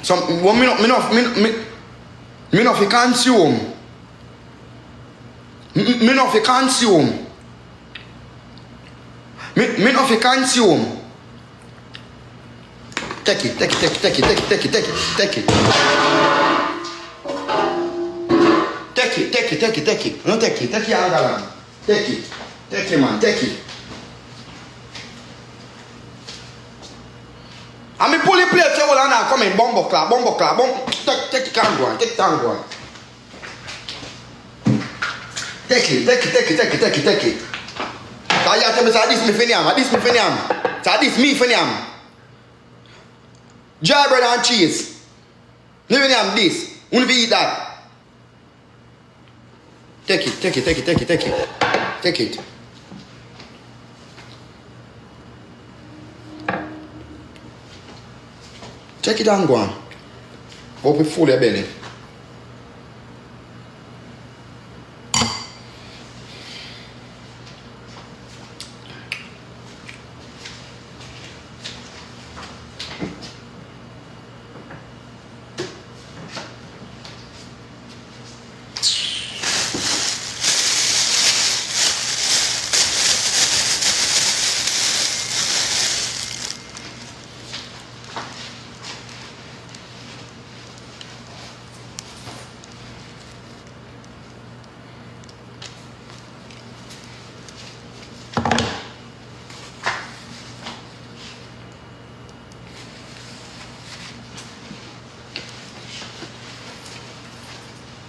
So me not fi consume. Me not fi consume. Me not fi consume. Take it. No take it another one. Take it man, take it. I me pull the plate you will now come in bomb. Take it and go on. Take it. So you tell me say this me finiam. So this me finiam. Jar bread and cheese. Me finiam this. Who eat that? Take it. Take it and go on. Hope it full your belly.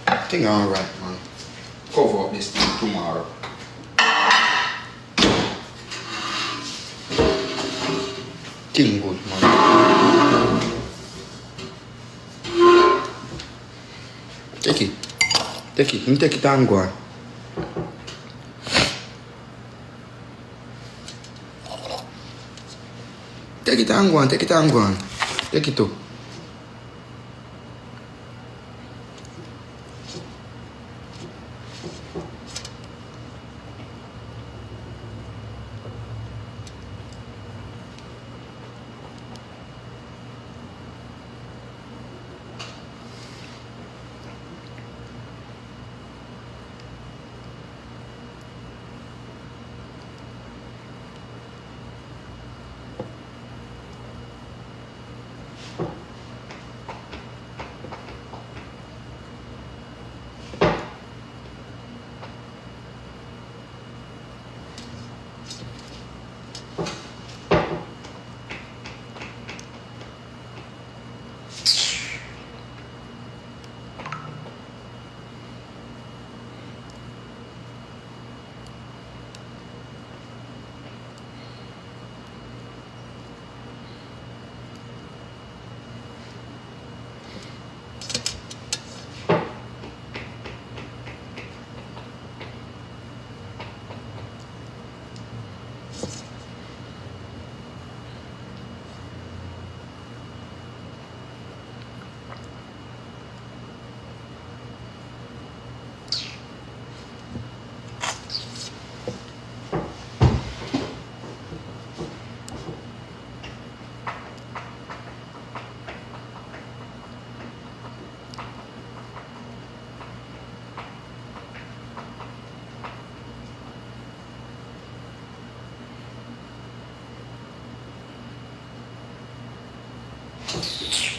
I think I'm alright, man. Cover up this thing tomorrow. Thing good, man. Take it. You take it and go on. Take it and go on. Take it too.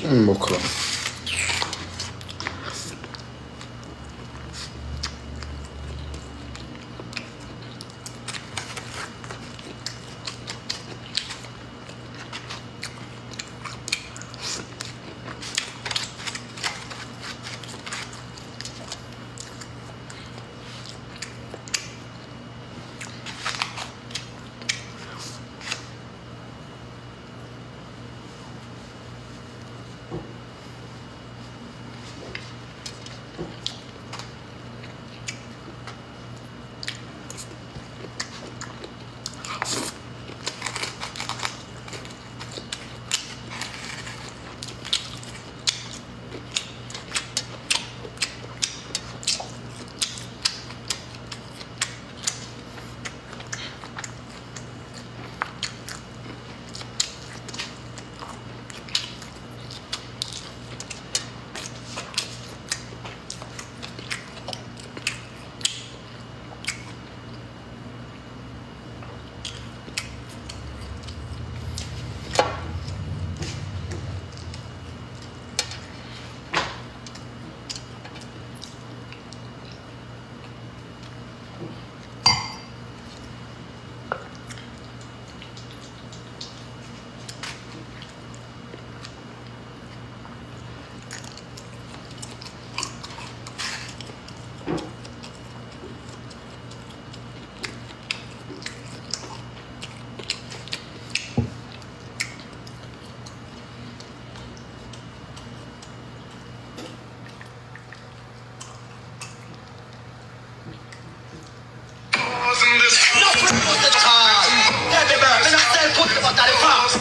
Mokro.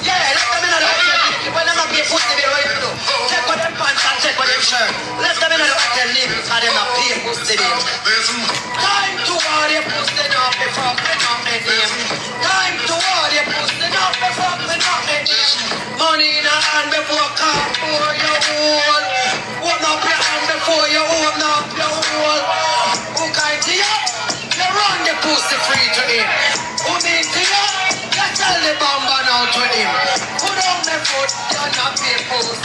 Yeah, let them in the hotel. When I'm not being pussy, what you do? Check what them pants and check what them shirt. Let them in the hotel live, because them not pay pussy. Time to war your pussy up before me not make name. Time to war your pussy up before me not make name. Money in the hand before car for your hole. Open up your hand before you open up your hole. Who kind to you? You run the pussy free to him. Who mean to you? You tell the bamba now to him. Put on the foot, you're not pay pussy.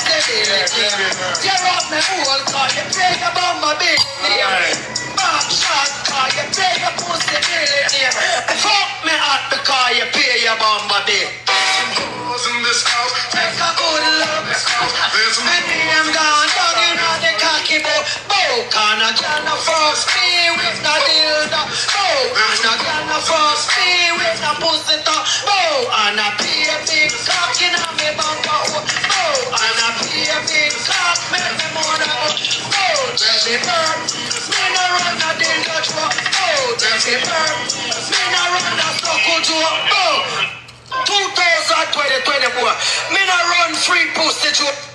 Tear up my hole, cause you pay the bamba big name. Back shot, cause you pay the pussy really name. Fuck me out because you pay your bamba big. Take a good look. And me am gone down in the cocky boat. Can a girl no fuck me with the dildo? Can a girl no fuck me with the pussy top? And a be a big cock in a me bumper. And a be a big cock make me mother. Baby bird, me no run a dildo truck. Baby bird, me no run a suckle truck. 2024, me no run free pussy truck.